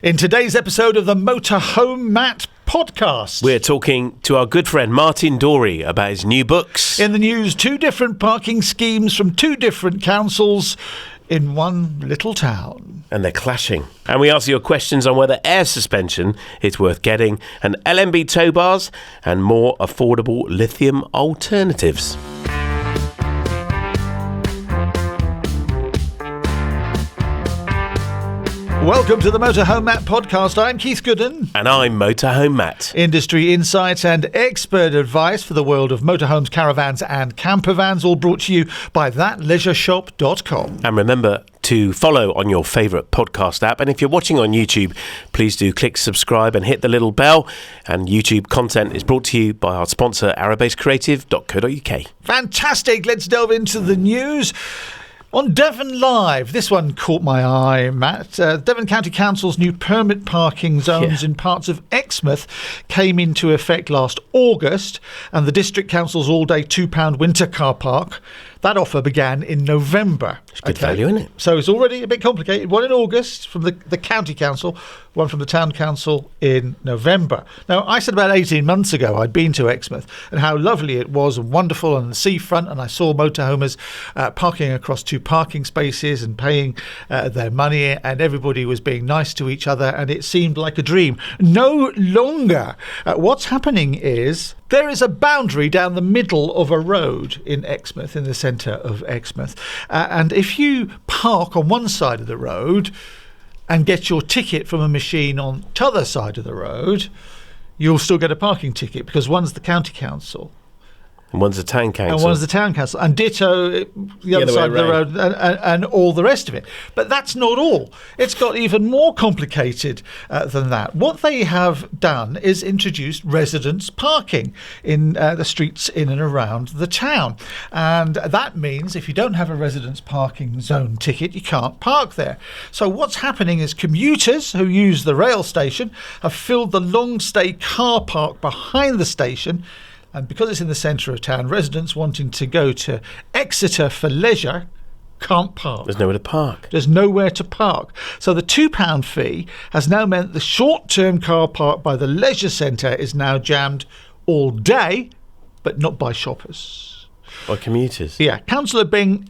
In today's episode of the Motorhome Matt podcast, we're talking to our good friend Martin Dorey about his new books. In the news, two different parking schemes from two different councils in one little town. And they're clashing. And we answer your questions on whether air suspension is worth getting, and LMB tow bars, and more affordable lithium alternatives. Welcome to the Motorhome Matt podcast. I'm Keith Gooden. And I'm Motorhome Matt. Industry insights and expert advice for the world of motorhomes, caravans and campervans, all brought to you by thatleisureshop.com. And remember to follow on your favourite podcast app. And if you're watching on YouTube, please do click subscribe and hit the little bell. And YouTube content is brought to you by our sponsor, arrowbasecreative.co.uk. Fantastic. Let's delve into the news. On Devon Live, this one caught my eye, Matt. Devon County Council's new permit parking zones in parts of Exmouth came into effect last August, and the District Council's all-day £2 winter car park, that offer began in November. It's good value, isn't it? So it's already a bit complicated. One in August from the County Council, one from the Town Council in November. Now, I said about 18 months ago I'd been to Exmouth and how lovely it was and wonderful on the seafront, and I saw motorhomers parking across two parking spaces and paying their money, and everybody was being nice to each other, and it seemed like a dream. No longer. What's happening is there is a boundary down the middle of a road in Exmouth, in the centre of Exmouth. And if you park on one side of the road and get your ticket from a machine on the other side of the road, you'll still get a parking ticket because one's the county council. And one's the town council. And one's the town council. And ditto the other side of the road and all the rest of it. But that's not all. It's got even more complicated than that. What they have done is introduced residence parking in the streets in and around the town. And that means if you don't have a residence parking zone ticket, you can't park there. So what's happening is commuters who use the rail station have filled the long stay car park behind the station. And because it's in the centre of town, residents wanting to go to Exeter for leisure can't park. There's nowhere to park. There's nowhere to park. So the £2 fee has now meant the short-term car park by the leisure centre is now jammed all day, but not by shoppers. By commuters? Yeah. Councillor Ben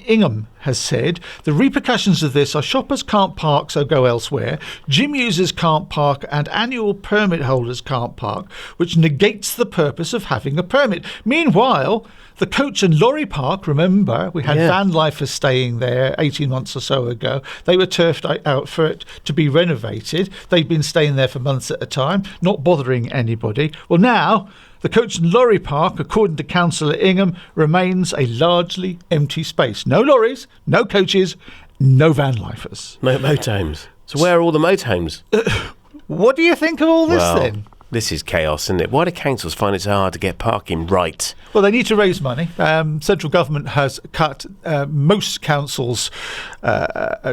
Ingham has said the repercussions of this are shoppers can't park, so go elsewhere, gym users can't park, and annual permit holders can't park, which negates the purpose of having a permit. Meanwhile, the coach and lorry park, remember, we had van lifers staying there 18 months or so ago. They were turfed out for it to be renovated. They've been staying there for months at a time, not bothering anybody. Well, now the coach and lorry park, according to Councillor Ingham, remains a largely empty space. No lorries, no coaches, no van lifers. No motorhomes. So where are all the motorhomes? What do you think of all this then? This is chaos, isn't it? Why do councils find it so hard to get parking right? Well, they need to raise money. Central government has cut most councils'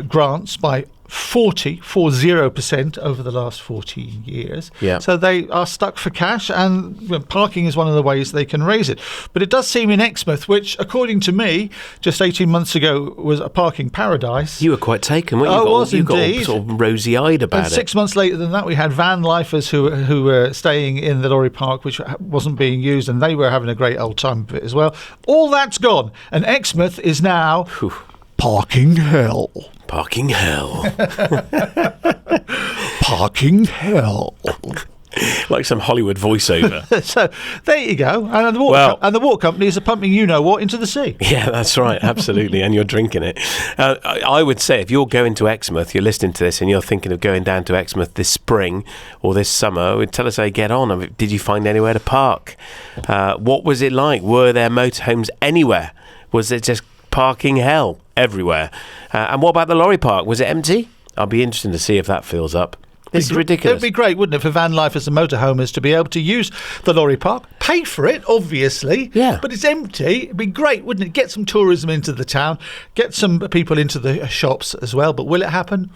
grants by 40% over the last 14 years. Yeah. So they are stuck for cash, and parking is one of the ways they can raise it. But it does seem in Exmouth, which, according to me, just 18 months ago was a parking paradise. You were quite taken, weren't you? You got all sort of rosy-eyed about it. 6 months later than that, we had van lifers who were staying in the lorry park, which wasn't being used, and they were having a great old time of it as well. All that's gone, and Exmouth is now parking hell. Parking hell. Parking hell. Like some Hollywood voiceover. So there you go. And the water companies are pumping you-know-what into the sea. Yeah, that's right. Absolutely. And you're drinking it. I would say if you're going to Exmouth, you're listening to this and you're thinking of going down to Exmouth this spring or this summer, tell us how you get on. I mean, did you find anywhere to park? What was it like? Were there motorhomes anywhere? Was it just parking hell everywhere? And what about the lorry park? Was it empty? I'll be interested to see if that fills up. This is ridiculous. It'd be great, wouldn't it, for van lifers and motorhomers to be able to use the lorry park, pay for it, obviously. Yeah. But it's empty. It'd be great, wouldn't it? Get some tourism into the town, get some people into the shops as well. But will it happen?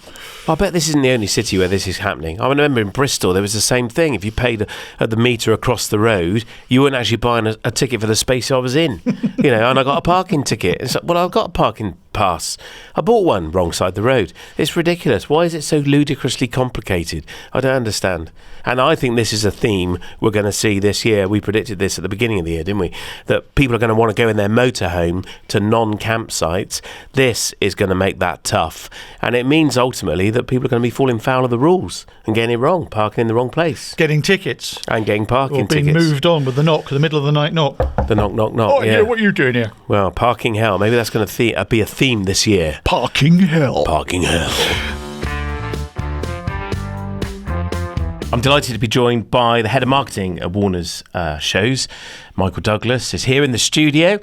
I bet this isn't the only city where this is happening. I remember in Bristol there was the same thing. If you paid at the meter across the road, you weren't actually buying a ticket for the space I was in. And I got a parking ticket. It's like, well, I've got a parking pass. I bought one wrong side the road. It's ridiculous. Why is it so ludicrously complicated? I don't understand. And I think this is a theme we're going to see this year. We predicted this at the beginning of the year, didn't we? That people are going to want to go in their motorhome to non-campsites. This is going to make that tough. And it means ultimately that people are going to be falling foul of the rules and getting it wrong, parking in the wrong place. Getting tickets. And getting parking or being tickets. Moved on with the knock, the middle of the night knock. The knock, knock, knock. Oh, yeah, what are you doing here? Well, parking hell. Maybe that's going to be a theme this year. Parking hell. Parking hell. I'm delighted to be joined by the head of marketing at Warner's shows. Michael Douglas is here in the studio.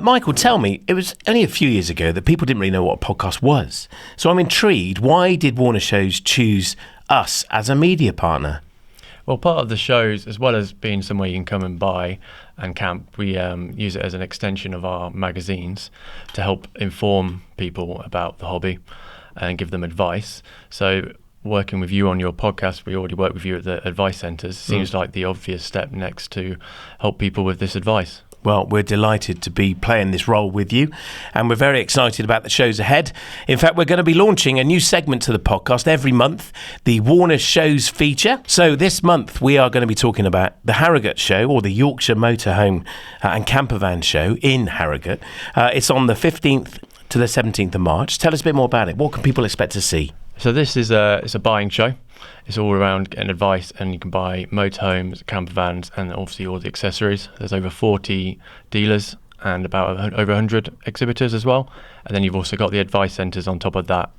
Michael, tell me, it was only a few years ago that people didn't really know what a podcast was. So I'm intrigued. Why did Warner Shows choose us as a media partner? Well, part of the shows, as well as being somewhere you can come and buy and camp, we use it as an extension of our magazines to help inform people about the hobby and give them advice. So working with you on your podcast, we already work with you at the advice centres, seems like the obvious step next to help people with this advice. Well, we're delighted to be playing this role with you, and we're very excited about the shows ahead. In fact, we're going to be launching a new segment to the podcast every month, the Warner Shows feature. So this month, we are going to be talking about the Harrogate show, or the Yorkshire Motorhome and Campervan show in Harrogate. It's on the 15th to the 17th of March. Tell us a bit more about it. What can people expect to see? So this is it's a buying show. It's all around getting advice, and you can buy motorhomes, campervans, and obviously all the accessories. There's over 40 dealers and about over 100 exhibitors as well. And then you've also got the advice centres on top of that.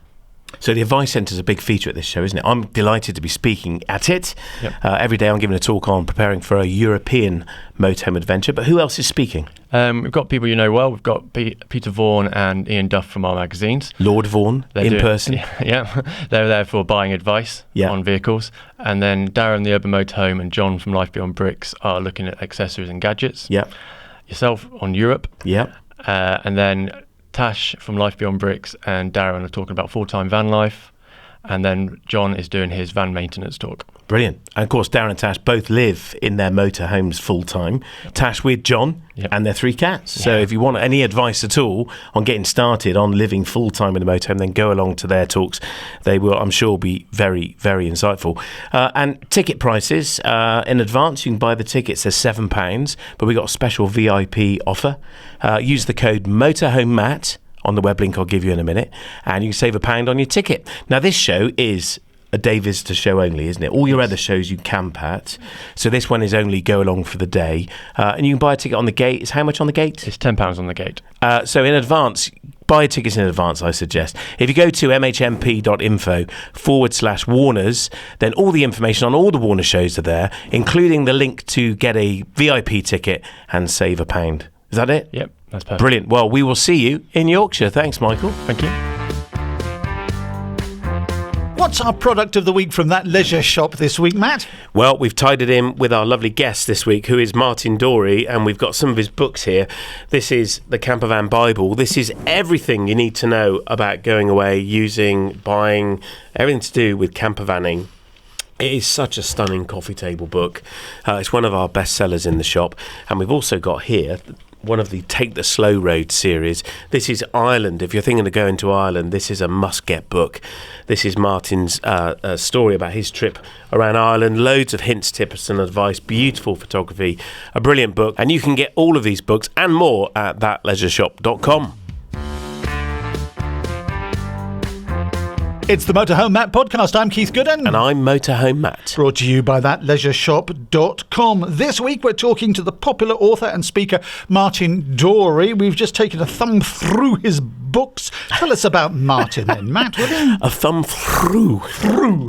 So the advice centre is a big feature at this show, isn't it? I'm delighted to be speaking at it. Yep. Every day I'm giving a talk on preparing for a European motorhome adventure. But who else is speaking? We've got people you know well. We've got Peter Vaughan and Ian Duff from our magazines. Lord Vaughan person. Yeah, they're there for buying advice on vehicles. And then Darren, the Urban Motorhome, and John from Life Beyond Bricks are looking at accessories and gadgets. Yeah. Yourself on Europe. Yeah. And then Tash from Life Beyond Bricks and Darren are talking about full-time van life. And then John is doing his van maintenance talk. Brilliant. And of course, Darren and Tash both live in their motorhomes full-time. Tash with John and their 3 cats. So if you want any advice at all on getting started on living full-time in a motorhome, then go along to their talks. They will, I'm sure, be very, very insightful. And ticket prices, in advance, you can buy the tickets. They're £7, but we got a special VIP offer. Use the code MOTORHOMEMAT on the web link I'll give you in a minute, and you can save £1 on your ticket. Now, this show is a day visitor show only, isn't it? All your other shows you camp at. So this one is only go along for the day. And you can buy a ticket on the gate. It's how much on the gate? It's £10 on the gate. So in advance, buy tickets in advance, I suggest. If you go to mhmp.info/Warners, then all the information on all the Warner shows are there, including the link to get a VIP ticket and save £1. Is that it? Yep, that's perfect. Brilliant. Well, we will see you in Yorkshire. Thanks, Michael. Thank you. What's our product of the week from that leisure shop this week, Matt? Well, we've tied it in with our lovely guest this week, who is Martin Dorey, and we've got some of his books here. This is the Campervan Bible. This is everything you need to know about going away, using, buying, everything to do with campervanning. It is such a stunning coffee table book. It's one of our best sellers in the shop. And we've also got here one of the Take the Slow Road series. This is Ireland. If you're thinking of going to Ireland, this is a must-get book. This is Martin's story about his trip around Ireland. Loads of hints, tips and advice. Beautiful photography. A brilliant book. And you can get all of these books and more at thatleisureshop.com. It's the Motorhome Matt podcast. I'm Keith Gooden. And I'm Motorhome Matt. Brought to you by thatleisureshop.com. This week we're talking to the popular author and speaker Martin Dorey. We've just taken a thumb through his books. Tell us about Martin then, Matt, will you? A thumb through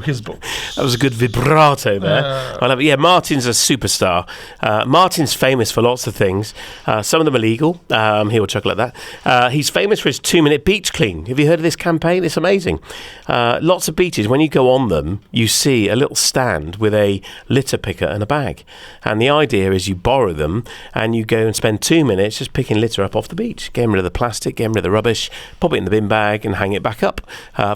his books. That was a good vibrato there. I love it. Yeah, Martin's a superstar. Martin's famous for lots of things. Some of them are legal. He will chuckle at that. He's famous for his 2-minute beach clean. Have you heard of this campaign? It's amazing. Lots of beaches, when you go on them, you see a little stand with a litter picker and a bag. And the idea is you borrow them and you go and spend 2 minutes just picking litter up off the beach, getting rid of the plastic, getting rid of the rubbish, pop it in the bin bag and hang it back up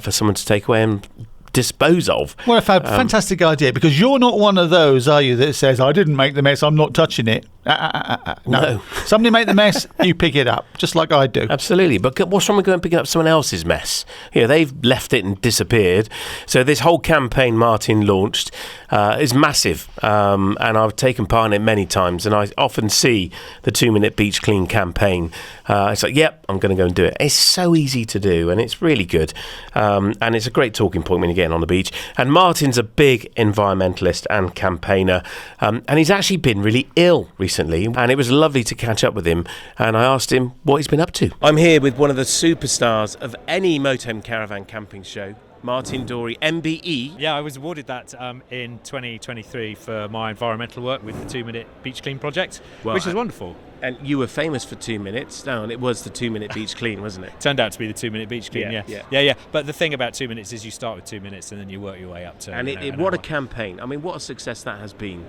for someone to take away and dispose of. Well, a fantastic idea, because you're not one of those, are you, that says, I didn't make the mess, I'm not touching it. No. Somebody make the mess, you pick it up, just like I do. Absolutely. But what's wrong with going and picking up someone else's mess? They've left it and disappeared. So this whole campaign Martin launched is massive. And I've taken part in it many times. And I often see the 2-minute beach clean campaign. It's like, yep, I'm going to go and do it. It's so easy to do and it's really good. And it's a great talking point when you're getting on the beach. And Martin's a big environmentalist and campaigner. And he's actually been really ill recently, and it was lovely to catch up with him, and I asked him what he's been up to. I'm here with one of the superstars of any motorhome caravan camping show, Martin Dorey MBE. Yeah, I was awarded that in 2023 for my environmental work with the 2-minute beach clean project, which is wonderful. And you were famous for 2 minutes. No, and it was the 2-minute beach clean, wasn't it? Turned out to be the 2-minute beach clean, yeah. But the thing about 2 minutes is you start with 2 minutes and then you work your way up to And what a campaign. I mean, what a success that has been.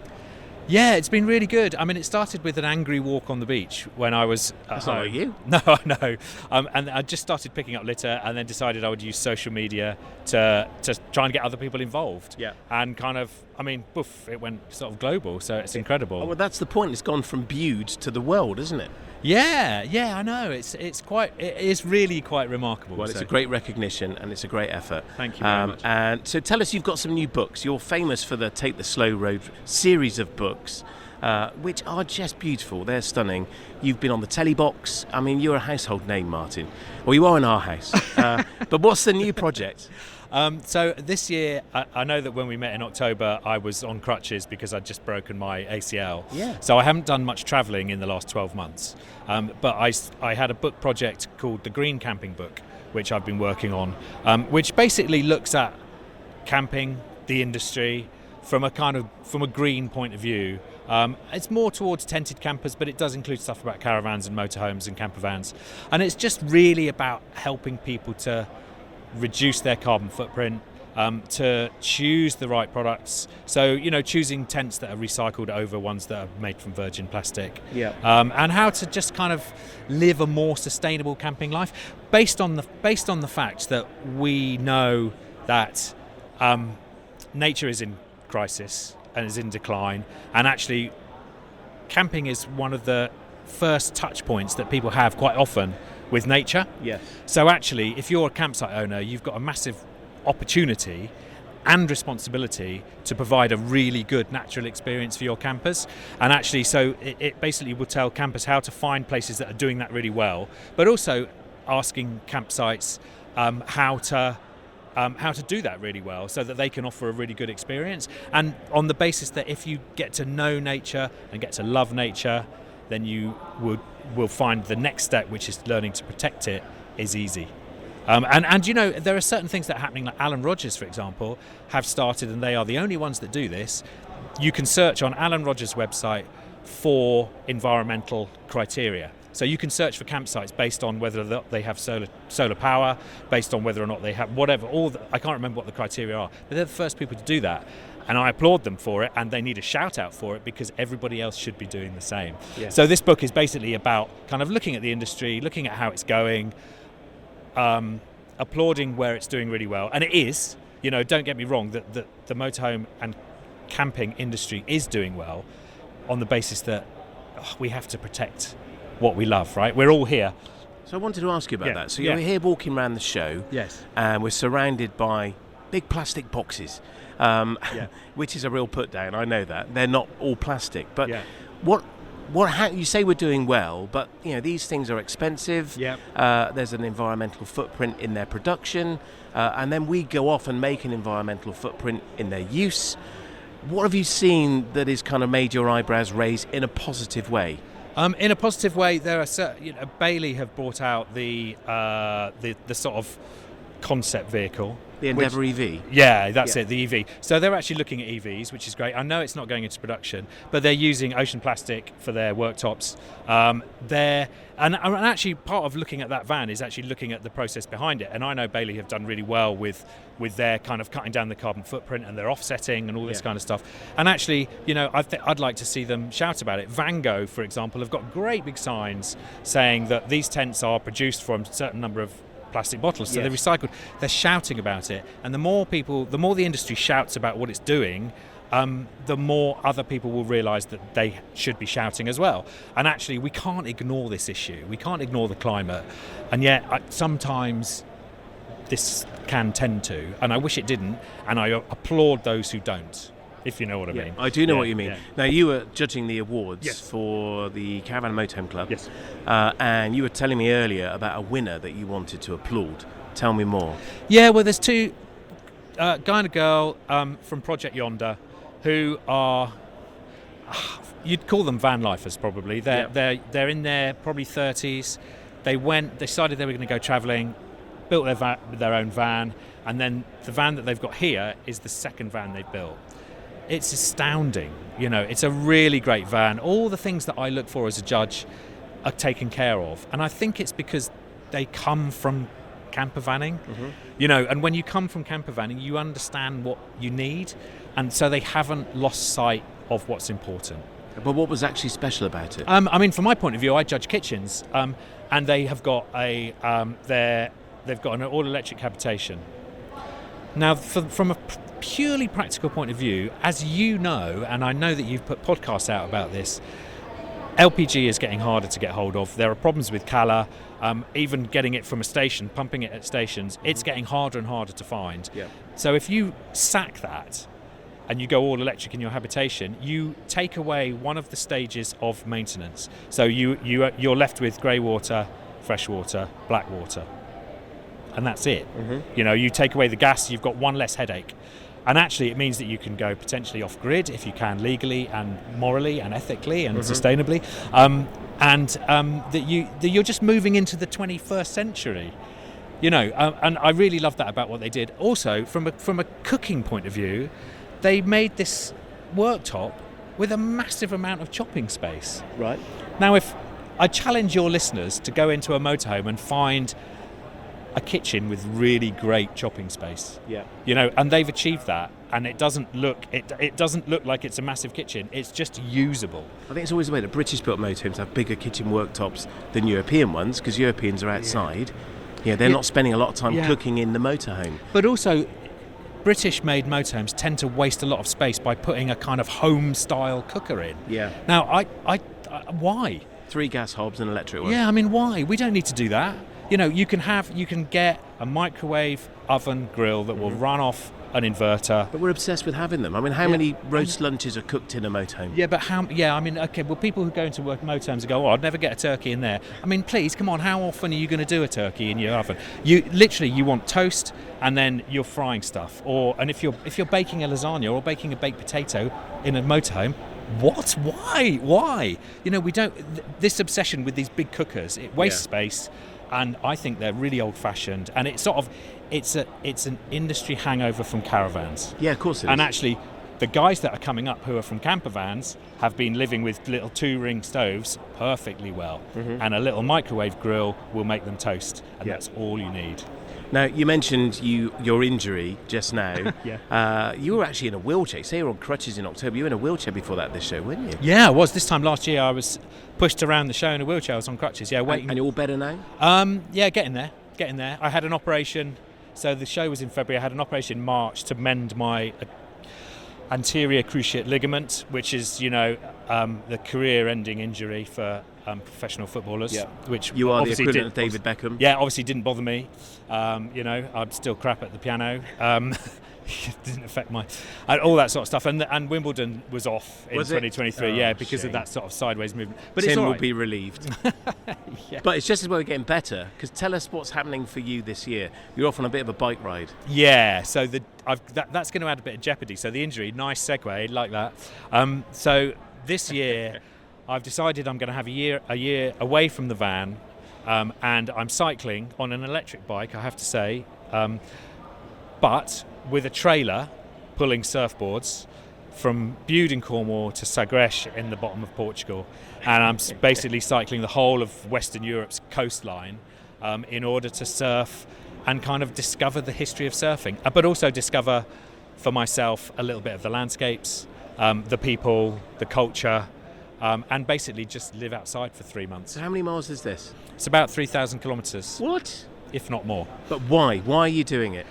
Yeah, it's been really good. I mean, it started with an angry walk on the beach when I was That's not like you. No, I know. And I just started picking up litter and then decided I would use social media to try and get other people involved. Yeah. And kind of, I mean, poof, it went sort of global, so it's incredible. Oh, well, that's the point. It's gone from Bude to the world, isn't it? Yeah, I know. It is really quite remarkable. Well, it's a great recognition and it's a great effort. Thank you very much. And so tell us, you've got some new books. You're famous for the Take the Slow Road series of books, which are just beautiful. They're stunning. You've been on the telly box. I mean, you're a household name, Martin. Well, you are in our house. But what's the new project? So this year, I know that when we met in October, I was on crutches because I'd just broken my ACL. Yeah. So I haven't done much travelling in the last 12 months. But I had a book project called the Green Camping Book, which I've been working on, which basically looks at camping, the industry, from a green point of view. It's more towards tented campers, but it does include stuff about caravans and motorhomes and camper vans. And it's just really about helping people to reduce their carbon footprint, to choose the right products. So, choosing tents that are recycled over ones that are made from virgin plastic. Yeah. And how to just kind of live a more sustainable camping life based on the fact that we know that nature is in crisis and is in decline, and actually camping is one of the first touch points that people have quite often with nature. Yes. So actually, if you're a campsite owner, you've got a massive opportunity and responsibility to provide a really good natural experience for your campers. And actually, so it basically will tell campers how to find places that are doing that really well, but also asking campsites how to do that really well so that they can offer a really good experience. And on the basis that if you get to know nature and get to love nature, then you will find the next step, which is learning to protect it, is easy. And there are certain things that are happening, like Alan Rogers, for example, have started, and they are the only ones that do this. You can search on Alan Rogers' website for environmental criteria. So you can search for campsites based on whether they have solar power, based on whether or not they have whatever. I can't remember what the criteria are, but they're the first people to do that. And I applaud them for it, and they need a shout out for it because everybody else should be doing the same. Yeah. So this book is basically about kind of looking at the industry, looking at how it's going, applauding where it's doing really well. And it is, don't get me wrong, that the motorhome and camping industry is doing well on the basis that we have to protect what we love, right? We're all here. So I wanted to ask you about that. So you're here walking around the show. Yes. And we're surrounded by big plastic boxes. Which is a real put down. I know that they're not all plastic, but how you say we're doing well, but these things are expensive. There's an environmental footprint in their production, and then we go off and make an environmental footprint in their use. What have you seen that has kind of made your eyebrows raise in a positive way? In a positive way, there are Bailey have brought out the sort of concept vehicle. The Endeavour EV? Yeah, that's it, the EV. So they're actually looking at EVs, which is great. I know it's not going into production, but they're using ocean plastic for their worktops. And actually part of looking at that van is actually looking at the process behind it. And I know Bailey have done really well with their kind of cutting down the carbon footprint and their offsetting and all this kind of stuff. And actually, I'd like to see them shout about it. Vango, for example, have got great big signs saying that these tents are produced from a certain number of plastic bottles, so they're recycled. They're shouting about it, and the more the industry shouts about what it's doing, the more other people will realise that they should be shouting as well. And actually, we can't ignore this issue. We can't ignore the climate, and yet sometimes this can tend to, and I wish it didn't, and I applaud those who don't, if you know what I mean. I do know what you mean. Yeah. Now, you were judging the awards for the Caravan and Motorhome Club, and you were telling me earlier about a winner that you wanted to applaud. Tell me more. Yeah, well, there's two, guy and a girl from Project Yonder, who are, you'd call them van lifers probably. They're in their probably 30s. They decided they were going to go travelling, built their own van, and then the van that they've got here is the second van they've built. It's astounding. It's a really great van. All the things that I look for as a judge are taken care of. And I think it's because they come from camper vanning. And when you come from camper vanning, you understand what you need. And so they haven't lost sight of what's important. But what was actually special about it? From my point of view, I judge kitchens. And they have got they've got an all-electric habitation. Now, from a purely practical point of view, as you know, and I know that you've put podcasts out about this, LPG is getting harder to get hold of. There are problems with colour, even getting it from a station, pumping it at stations, it's getting harder and harder to find. So if you sack that and you go all electric in your habitation, you take away one of the stages of maintenance. So you're left with grey water, fresh water, black water. And that's it. You take away the gas, you've got one less headache. And actually it means that you can go potentially off grid if you can, legally and morally and ethically and sustainably, and that you're just moving into the 21st century, and I really love that about what they did. Also, from a cooking point of view, they made this worktop with a massive amount of chopping space. Right. Now, if I challenge your listeners to go into a motorhome and find a kitchen with really great chopping space. And they've achieved that, and it doesn't look like it's a massive kitchen. It's just usable. I think it's always the way that British built motorhomes have bigger kitchen worktops than European ones, because Europeans are outside. They're not spending a lot of time cooking in the motorhome. But also, British-made motorhomes tend to waste a lot of space by putting a kind of home-style cooker in. Now, I why? 3 gas hobs and electric one. Why? We don't need to do that. You can get a microwave oven grill that will run off an inverter. But we're obsessed with having them. How many roast lunches are cooked in a motorhome? People who go into work motorhomes and go, I'd never get a turkey in there. Please, come on, how often are you going to do a turkey in your oven? You want toast, and then you're frying stuff. And if you're baking a lasagna or baking a baked potato in a motorhome, what? Why? We don't. This obsession with these big cookers, it wastes space. And I think they're really old-fashioned, and it's an industry hangover from caravans. Yeah, of course it is. And actually, the guys that are coming up who are from camper vans have been living with little 2-ring stoves perfectly well, and a little microwave grill will make them toast, and that's all you need. Now, you mentioned your injury just now. You were actually in a wheelchair. You say you were on crutches in October. You were in a wheelchair before this show, weren't you? Yeah, I was. This time last year, I was pushed around the show in a wheelchair. I was on crutches, waiting. And you're all better now? Getting there. I had an operation. So the show was in February. I had an operation in March to mend my anterior cruciate ligament, which is, the career-ending injury for professional footballers. Which you are the equivalent of David Beckham. Obviously didn't bother me. I'm still crap at the piano. It didn't affect all that sort of stuff. And Wimbledon was off in 2023, because of that sort of sideways movement. But Tim will be relieved. But it's just as well we're getting better, because tell us what's happening for you this year. You're off on a bit of a bike ride. So that's going to add a bit of jeopardy. So the injury, nice segue, like that. So this year, I've decided I'm going to have a year away from the van, and I'm cycling on an electric bike, I have to say. but with a trailer pulling surfboards from Bude in Cornwall to Sagres in the bottom of Portugal, and I'm basically cycling the whole of Western Europe's coastline in order to surf and kind of discover the history of surfing, but also discover for myself a little bit of the landscapes, the people, the culture, and basically just live outside for 3 months. So how many miles is this? It's about 3,000 kilometres. What? If not more. But why? Why are you doing it?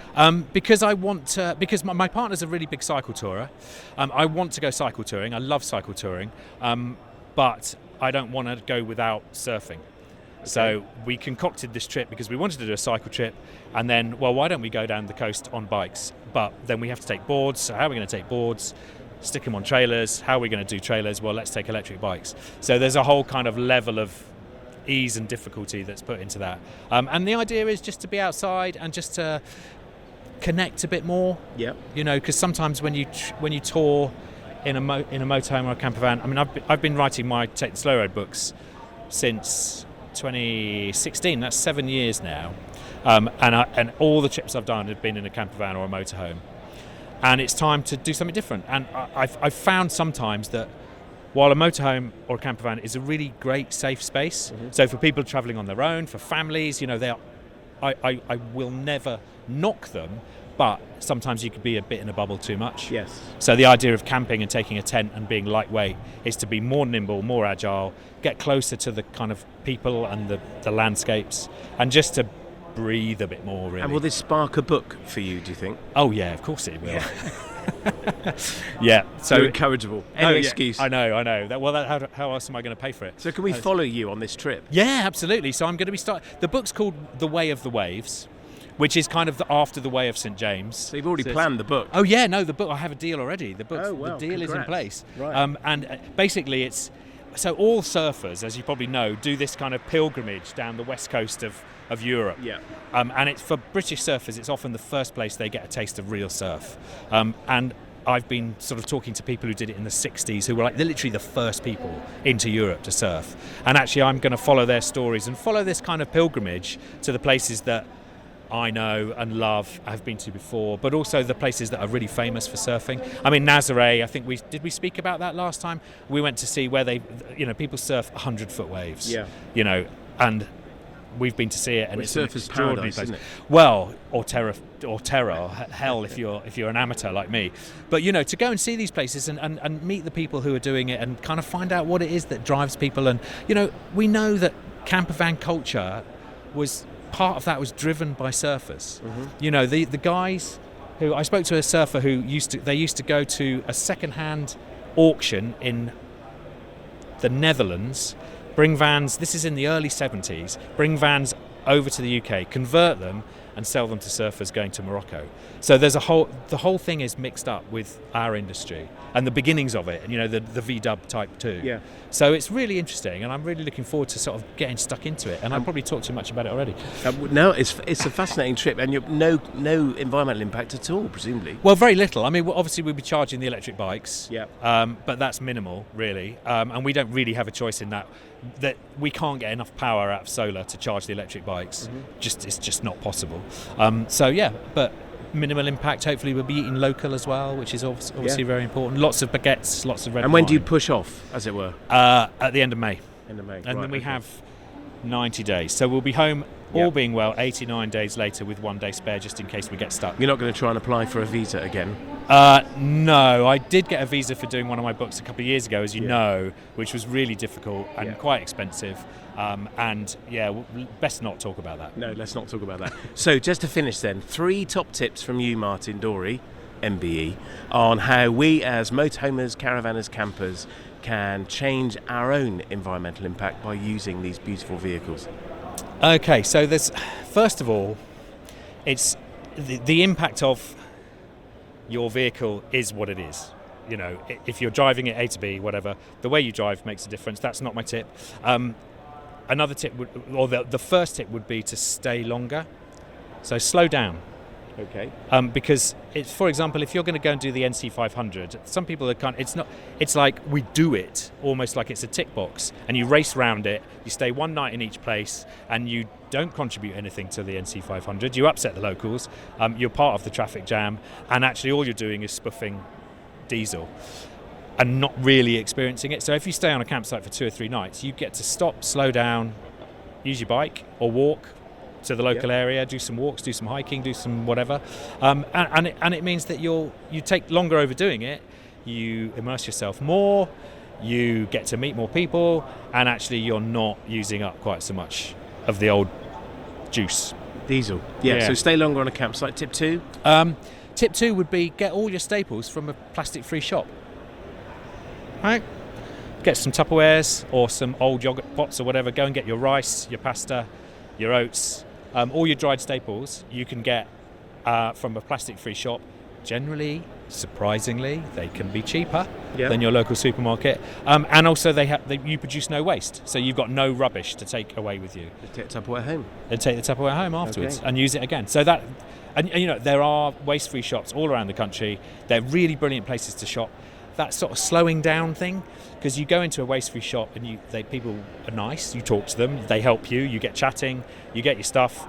Because I want to. Because my partner's a really big cycle tourer. I want to go cycle touring. I love cycle touring, but I don't want to go without surfing. Okay. So we concocted this trip because we wanted to do a cycle trip, and then, well, why don't we go down the coast on bikes? But then we have to take boards. So how are we going to take boards? Stick them on trailers. How are we going to do trailers? Well, let's take electric bikes. So there's a whole kind of level of ease and difficulty that's put into that, and the idea is just to be outside and just to connect a bit more. Yeah, you know, because sometimes when you tour in a motorhome or a camper van, I mean, I've been writing my Take the Slow Road books since 2016. That's 7 years now, and all the trips I've done have been in a camper van or a motorhome, and it's time to do something different. And I've found sometimes that while a motorhome or a camper van is a really great safe space, so for people travelling on their own, for families, you know, I will never knock them, but sometimes you could be a bit in a bubble too much. Yes. So the idea of camping and taking a tent and being lightweight is to be more nimble, more agile, get closer to the kind of people and the landscapes, and just to breathe a bit more, really. And will this spark a book for you, do you think? Oh yeah, of course it will. Yeah, so you're incorrigible. Any excuse. I know. How else am I going to pay for it? So can we follow you on this trip? Yeah, absolutely. So I'm going to be the book's called The Way of the Waves, which is kind of after the Way of St James. So you've already planned the book? Oh yeah, no, the book, I have a deal already. The book, the deal is in place. Right. And basically it's, so all surfers, as you probably know, do this kind of pilgrimage down the west coast of Europe. Yeah. And it's for British surfers, it's often the first place they get a taste of real surf. And I've been sort of talking to people who did it in the 60s, who were like literally the first people into Europe to surf. And actually I'm going to follow their stories and follow this kind of pilgrimage to the places that I know and love, I've been to before, but also the places that are really famous for surfing. I mean, Nazaré, I think did we speak about that last time? We went to see where people surf 100-foot waves. Yeah. You know, and we've been to see it, and it's an extraordinary place. Isn't it? Well, or terror, hell if you're an amateur like me. But you know, to go and see these places and meet the people who are doing it and kind of find out what it is that drives people. And you know, we know that camper van culture was part of that was driven by surfers. You know, the guys who I spoke to, a surfer who used to go to a second-hand auction in the Netherlands, bring vans, this is in the early 70s, bring vans over to the UK, convert them and sell them to surfers going to Morocco. So there's the whole thing is mixed up with our industry and the beginnings of it, and you know, the VW Type 2. Yeah. So it's really interesting, and I'm really looking forward to sort of getting stuck into it. And I've probably talked too much about it already. No, it's a fascinating trip, and you're no environmental impact at all, presumably. Well, very little. I mean, obviously we'll be charging the electric bikes. Yeah. But that's minimal, really, and we don't really have a choice in that. That we can't get enough power out of solar to charge the electric bikes. It's just not possible. So yeah, but minimal impact. Hopefully we'll be eating local as well, which is obviously very important. Lots of baguettes, lots of red wine. And when do you push off, as it were? At the end of May. End of May. And then we have 90 days. So we'll be home, all being well, 89 days later with 1 day spare just in case we get stuck. You're not going to try and apply for a visa again? No, I did get a visa for doing one of my books a couple of years ago, as you know, which was really difficult and quite expensive. And best not talk about that. No, let's not talk about that. So just to finish then, 3 top tips from you, Martin Dorey, MBE, on how we as motorhomers, caravanners, campers can change our own environmental impact by using these beautiful vehicles. Okay, so there's, first of all, it's the impact of your vehicle is what it is. You know, if you're driving it A to B, whatever, the way you drive makes a difference. That's not my tip. Another tip the first tip would be to stay longer. So slow down. Okay. Because it's, for example, if you're going to go and do the NC 500, some people are it's like we do it almost like it's a tick box, and you race round it, you stay one night in each place, and you don't contribute anything to the NC 500, you upset the locals, you're part of the traffic jam, and actually all you're doing is spoofing diesel and not really experiencing it. So if you stay on a campsite for 2 or 3 nights, you get to stop, slow down, use your bike or walk to the local area, do some walks, do some hiking, do some whatever, and it means that you take longer overdoing it, you immerse yourself more, you get to meet more people, and actually you're not using up quite so much of the old juice. Diesel. Yeah. So stay longer on a campsite. Tip 2? Tip 2 would be get all your staples from a plastic-free shop. Right? Get some Tupperwares or some old yogurt pots or whatever. Go and get your rice, your pasta, your oats, all your dried staples you can get from a plastic-free shop. Generally, surprisingly, they can be cheaper than your local supermarket, and also you produce no waste, so you've got no rubbish to take away with you. Take the Tupperware home. And take the Tupperware home afterwards and use it again. So that, and you know, there are waste-free shops all around the country. They're really brilliant places to shop. That sort of slowing down thing, because you go into a waste-free shop and people are nice, you talk to them, they help you, you get chatting, you get your stuff.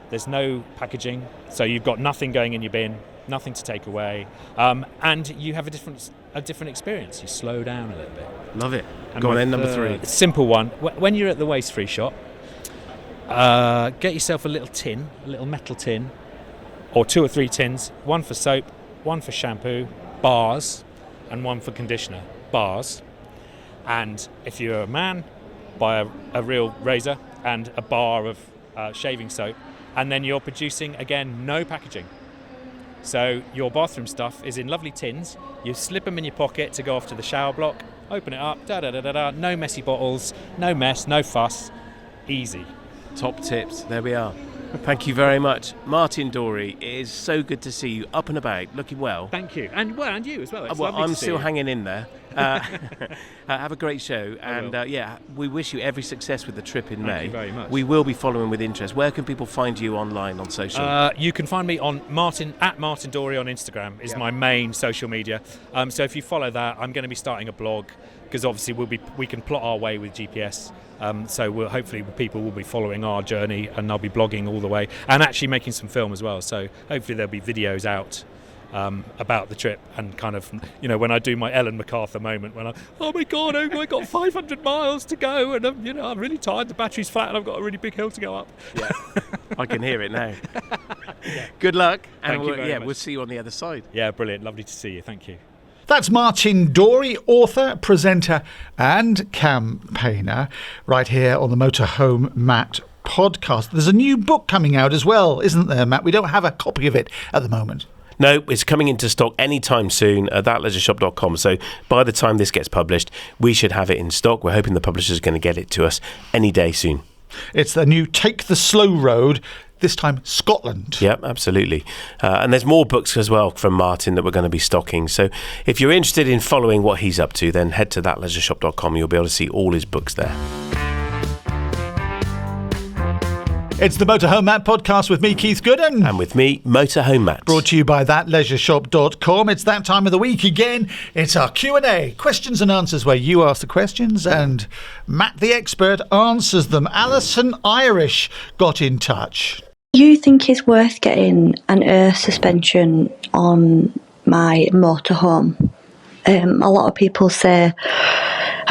There's no packaging, so you've got nothing going in your bin, nothing to take away, and you have a different experience. You slow down a little bit. Love it. Go on then, number 3. Simple one. When you're at the waste-free shop, get yourself a little metal tin, or 2 or 3 tins, one for soap, one for shampoo, bars, and one for conditioner, bars. And if you're a man, buy a real razor and a bar of shaving soap, and then you're producing, again, no packaging. So your bathroom stuff is in lovely tins, you slip them in your pocket to go off to the shower block, open it up, no messy bottles, no mess, no fuss, easy. Top tips, there we are. Thank you very much. Martin Dorey, it is so good to see you up and about, looking well. Thank you. And you as well. It's well, lovely I'm to see still you. hanging in there. Have a great show. And we wish you every success with the trip in May. Thank you very much. We will be following with interest. Where can people find you online on social? You can find me on Martin Dorey on Instagram is my main social media. So if you follow that, I'm going to be starting a blog, because obviously we can plot our way with GPS. So hopefully people will be following our journey, and I'll be blogging all the way and actually making some film as well. So hopefully there'll be videos out about the trip, and kind of, you know, when I do my Ellen MacArthur moment when oh my God, I got 500 miles to go, and I'm really tired, the battery's flat, and I've got a really big hill to go up. Yeah, I can hear it now. Good luck, and Thank you very much. We'll see you on the other side. Yeah, brilliant, lovely to see you. Thank you. That's Martin Dorey, author, presenter and campaigner, right here on the Motorhome Matt podcast. There's a new book coming out as well, isn't there, Matt? We don't have a copy of it at the moment. No, it's coming into stock anytime soon at thatleisureshop.com. So by the time this gets published, we should have it in stock. We're hoping the publisher's going to get it to us any day soon. It's the new Take the Slow Road, this time Scotland. Yep, absolutely. And there's more books as well from Martin that we're going to be stocking. So if you're interested in following what he's up to, then head to thatleisureshop.com. You'll be able to see all his books there. It's the Motorhome Matt podcast with me, Keith Gooden. And with me, Motorhome Matt. Brought to you by thatleisureshop.com. It's that time of the week again. It's our Q&A, questions and answers, where you ask the questions and Matt the expert answers them. Alison Irish got in touch. Do you think it's worth getting an air suspension on my motorhome? A lot of people have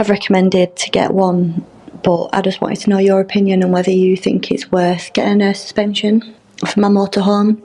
recommended to get one, but I just wanted to know your opinion on whether you think it's worth getting an air suspension for my motorhome,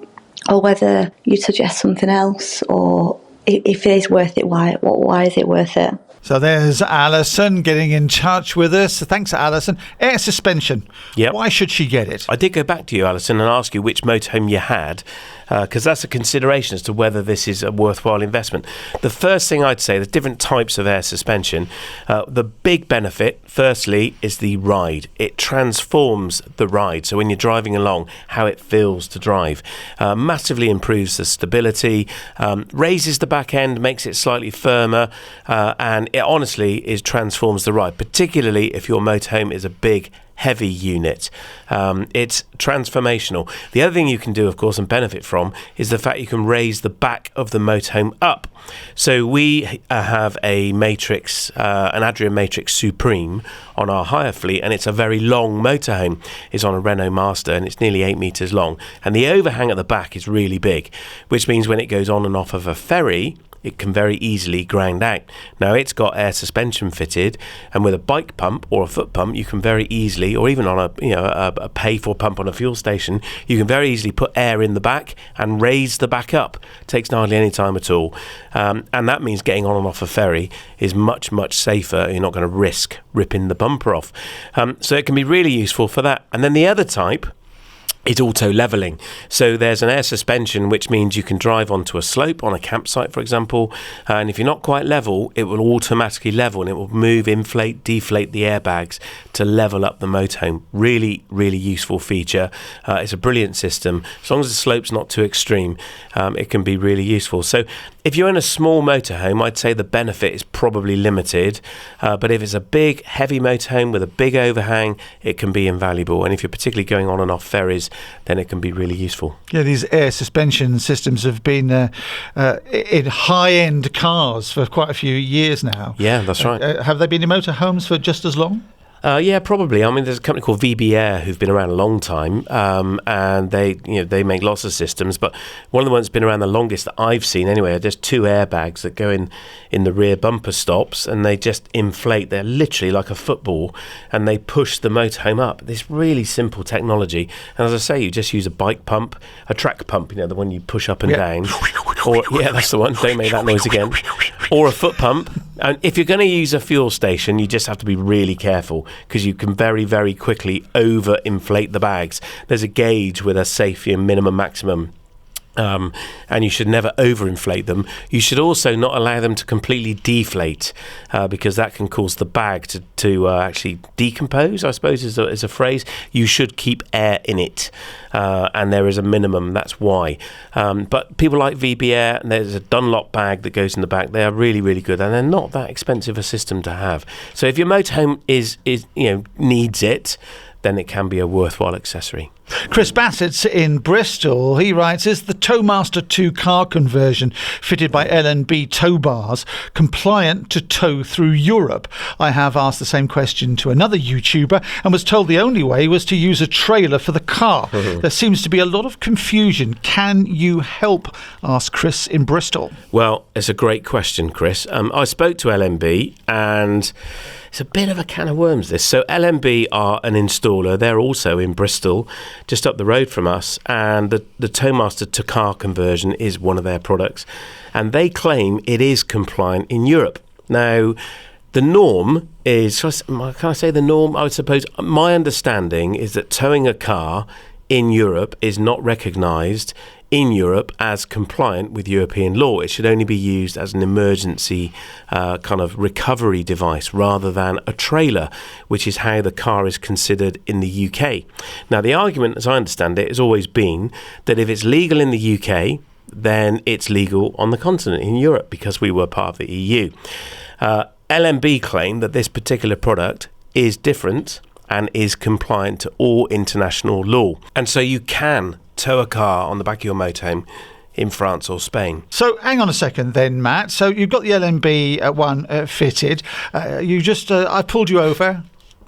or whether you'd suggest something else, or if it is worth it, why is it worth it? So there's Alison getting in touch with us. Thanks, Alison. Air suspension. Yep. Why should she get it? I did go back to you, Alison, and ask you which motorhome you had, because that's a consideration as to whether this is a worthwhile investment. The first thing I'd say, there's different types of air suspension. The big benefit, firstly, is the ride. It transforms the ride. So when you're driving along, how it feels to drive. Massively improves the stability, raises the back end, makes it slightly firmer, and it honestly transforms the ride, particularly if your motorhome is a big, heavy unit. It's transformational. The other thing you can do, of course, and benefit from is the fact you can raise the back of the motorhome up. So we have a Matrix, an Adrian Matrix Supreme on our hire fleet, and it's a very long motorhome. It's on a Renault Master, and it's nearly 8 metres long. And the overhang at the back is really big, which means when it goes on and off of a ferry, it can very easily grind out. Now, it's got air suspension fitted, and with a bike pump or a foot pump, you can very easily, or even on a pay-for pump on a fuel station, you can very easily put air in the back and raise the back up. It takes hardly any time at all. And that means getting on and off a ferry is much, much safer. You're not going to risk ripping the bumper off. So it can be really useful for that. And then the other type is auto leveling. So there's an air suspension, which means you can drive onto a slope on a campsite, for example, and if you're not quite level, it will automatically level, and it will move, inflate, deflate the airbags to level up the motorhome. Really, really useful feature. It's a brilliant system. As long as the slope's not too extreme, it can be really useful. So if you're in a small motorhome, I'd say the benefit is probably limited, but if it's a big, heavy motorhome with a big overhang, it can be invaluable. And if you're particularly going on and off ferries, then it can be really useful. Yeah, these air suspension systems have been in high-end cars for quite a few years now. Yeah, that's right. Have they been in motorhomes for just as long? Yeah, probably. I mean, there's a company called VB Air who've been around a long time, and they make lots of systems. But one of the ones that's been around the longest that I've seen, anyway, are just 2 airbags that go in the rear bumper stops, and they just inflate. They're literally like a football, and they push the motorhome up. This really simple technology, and as I say, you just use a bike pump, a track pump, the one you push up and down. Or that's the one. Don't make that noise again. Or a foot pump. And if you're going to use a fuel station, you just have to be really careful, because you can very, very quickly over-inflate the bags. There's a gauge with a safe minimum, maximum. And you should never overinflate them. You should also not allow them to completely deflate, because that can cause the bag to actually decompose, I suppose is a phrase. You should keep air in it, and there is a minimum. That's why. But people like VB Air, and there's a Dunlop bag that goes in the back. They are really, really good, and they're not that expensive a system to have. So if your motorhome is needs it, then it can be a worthwhile accessory. Chris Bassett's in Bristol. He writes, is the Towmaster 2 car conversion fitted by LNB tow bars compliant to tow through Europe? I have asked the same question to another YouTuber and was told the only way was to use a trailer for the car. There seems to be a lot of confusion. Can you help? Asked Chris in Bristol. Well, it's a great question, Chris. I spoke to LNB, and it's a bit of a can of worms, this. So LNB are an installer. They're also in Bristol, just up the road from us, and the Towmaster to car conversion is one of their products, and they claim it is compliant in Europe. Now, the norm is, can I say the norm? I suppose my understanding is that towing a car in Europe is not recognised in Europe as compliant with European law. It should only be used as an emergency kind of recovery device rather than a trailer, which is how the car is considered in the UK. Now, the argument, as I understand it, has always been that if it's legal in the UK, then it's legal on the continent in Europe, because we were part of the EU. LNB claim that this particular product is different and is compliant to all international law. And so you can tow a car on the back of your motorhome in France or Spain. So hang on a second then, Matt. So you've got the LNB one fitted. I pulled you over.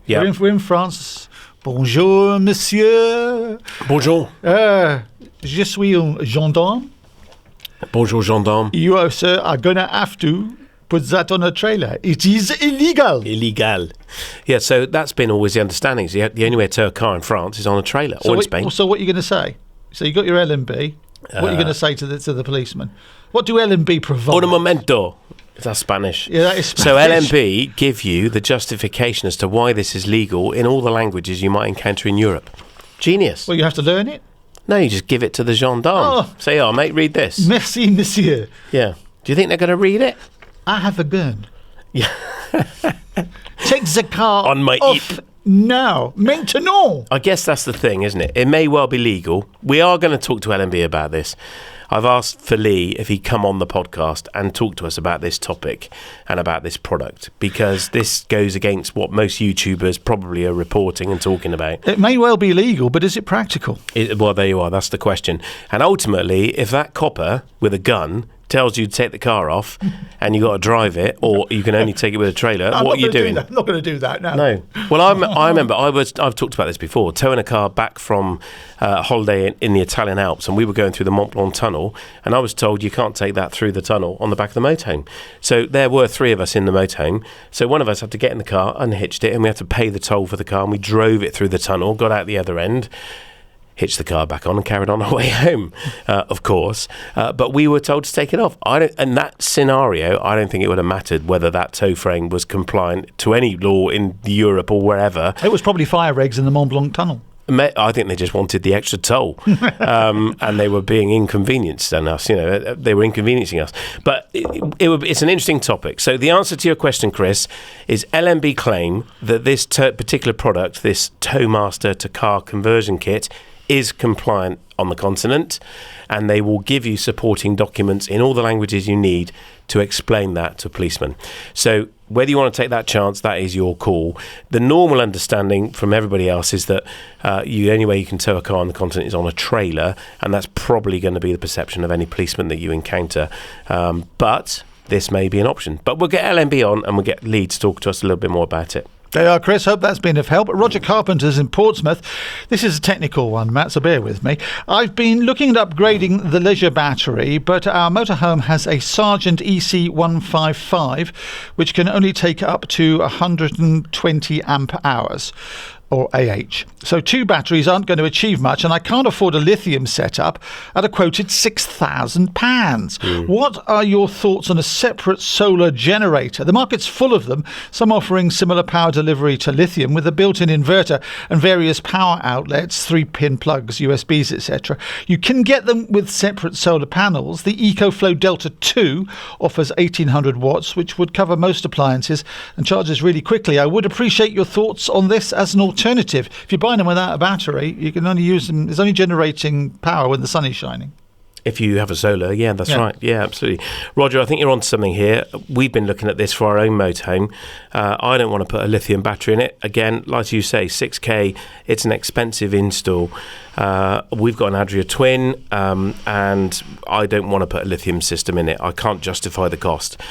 Yeah. We're in France. Bonjour, monsieur. Bonjour. Je suis un gendarme. Bonjour, gendarme. You, sir, are going to have to put that on a trailer. It is illegal. Illegal. Yeah, so that's been always the understanding. So the only way to tow a car in France is on a trailer, or in Spain. So what are you going to say? So you got your LNB. What are you going to say to the policeman? What do LNB provide? Un momento. That's Spanish. Yeah, that is Spanish. So LNB give you the justification as to why this is legal in all the languages you might encounter in Europe. Genius. Well, you have to learn it? No, you just give it to the gendarme. Say, mate, read this. Merci, monsieur. Yeah. Do you think they're going to read it? I have a gun. Yeah. Take the car on my off now. Maintenant. I guess that's the thing, isn't it? It may well be legal. We are going to talk to LNB about this. I've asked for Lee if he'd come on the podcast and talk to us about this topic and about this product, because this goes against what most YouTubers probably are reporting and talking about. It may well be legal, but is it practical? Well, there you are. That's the question. And ultimately, if that copper with a gun tells you to take the car off and you got to drive it, or you can only take it with a trailer, what are you doing? I'm not going to do that now. No. Well, I remember I've talked about this before, towing a car back from holiday in the Italian Alps, and we were going through the Mont Blanc tunnel, and I was told you can't take that through the tunnel on the back of the motorhome. So there were 3 of us in the motorhome. So one of us had to get in the car, unhitched it, and we had to pay the toll for the car, and we drove it through the tunnel, got out the other end, hitched the car back on and carried on our way home, of course. But we were told to take it off. In that scenario, I don't think it would have mattered whether that tow frame was compliant to any law in Europe or wherever. It was probably fire regs in the Mont Blanc tunnel. I think they just wanted the extra toll, and they were being inconvenienced on us. They were inconveniencing us. But it's an interesting topic. So the answer to your question, Chris, is LMB claim that this particular product, this Towmaster to car conversion kit, is compliant on the continent, and they will give you supporting documents in all the languages you need to explain that to policemen. So whether you want to take that chance, that is your call. The normal understanding from everybody else is that the only way you can tow a car on the continent is on a trailer, and that's probably going to be the perception of any policeman that you encounter. But this may be an option. But we'll get LMB on, and we'll get Lee to talk to us a little bit more about it. There you are, Chris. Hope that's been of help. Roger Carpenter's in Portsmouth. This is a technical one, Matt, so bear with me. I've been looking at upgrading the leisure battery, but our motorhome has a Sargent EC155, which can only take up to 120 amp hours. Or AH. So 2 batteries aren't going to achieve much, and I can't afford a lithium setup at a quoted £6,000. What are your thoughts on a separate solar generator? The market's full of them, some offering similar power delivery to lithium with a built-in inverter and various power outlets, 3-pin plugs, USBs, etc. You can get them with separate solar panels. The EcoFlow Delta 2 offers 1800 watts, which would cover most appliances and charges really quickly. I would appreciate your thoughts on this as an alternative. If you're buying them without a battery, you can only use them. It's only generating power when the sun is shining. If you have a solar, that's right. Yeah, absolutely. Roger, I think you're onto something here. We've been looking at this for our own motorhome. I don't want to put a lithium battery in it. Again, like you say, 6K, it's an expensive install. We've got an Adria Twin, and I don't want to put a lithium system in it. I can't justify the cost.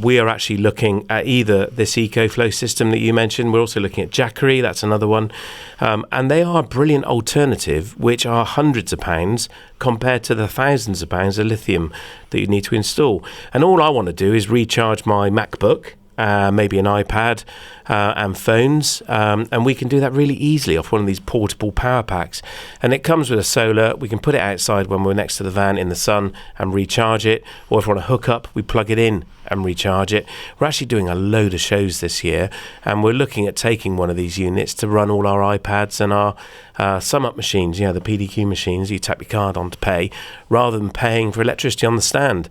We are actually looking at either this EcoFlow system that you mentioned. We're also looking at Jackery, that's another one. And they are a brilliant alternative, which are hundreds of pounds compared to the thousands of pounds of lithium that you need to install. And all I want to do is recharge my MacBook, maybe an iPad, and phones, and we can do that really easily off one of these portable power packs. And it comes with a solar. We can put it outside when we're next to the van in the sun and recharge it, or if we want to hook up, we plug it in and recharge it. We're actually doing a load of shows this year, and we're looking at taking one of these units to run all our iPads and our sum up machines, the PDQ machines you tap your card on to pay, rather than paying for electricity on the stand.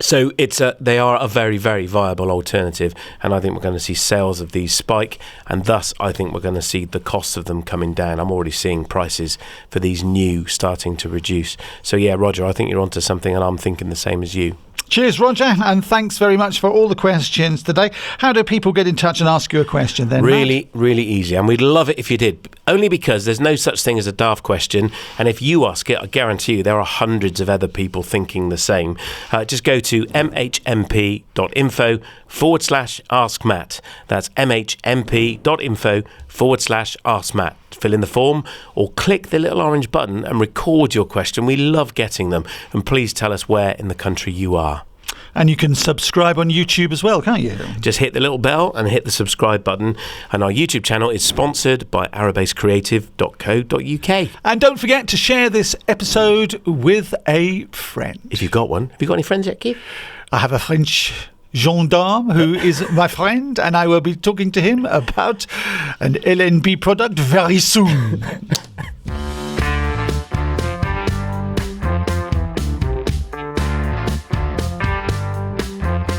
So they are a very, very viable alternative, and I think we're going to see sales of these spike, and thus I think we're going to see the cost of them coming down. I'm already seeing prices for these new starting to reduce. So yeah, Roger, I think you're onto something, and I'm thinking the same as you. Cheers, Roger, and thanks very much for all the questions today. How do people get in touch and ask you a question then, Really, Matt? Really easy, and we'd love it if you did, only because there's no such thing as a daft question, and if you ask it, I guarantee you there are hundreds of other people thinking the same. Just go to mhmp.info/Ask Matt. That's mhmp.info/Ask Matt. Fill in the form or click the little orange button and record your question. We love getting them, and please tell us where in the country you are. And you can subscribe on YouTube as well, can't you? Just hit the little bell and hit the subscribe button. And our YouTube channel is sponsored by arabasecreative.co.uk. And don't forget to share this episode with a friend. If you've got one. Have you got any friends yet, Keith? I have a French gendarme who is my friend, and I will be talking to him about an LNB product very soon.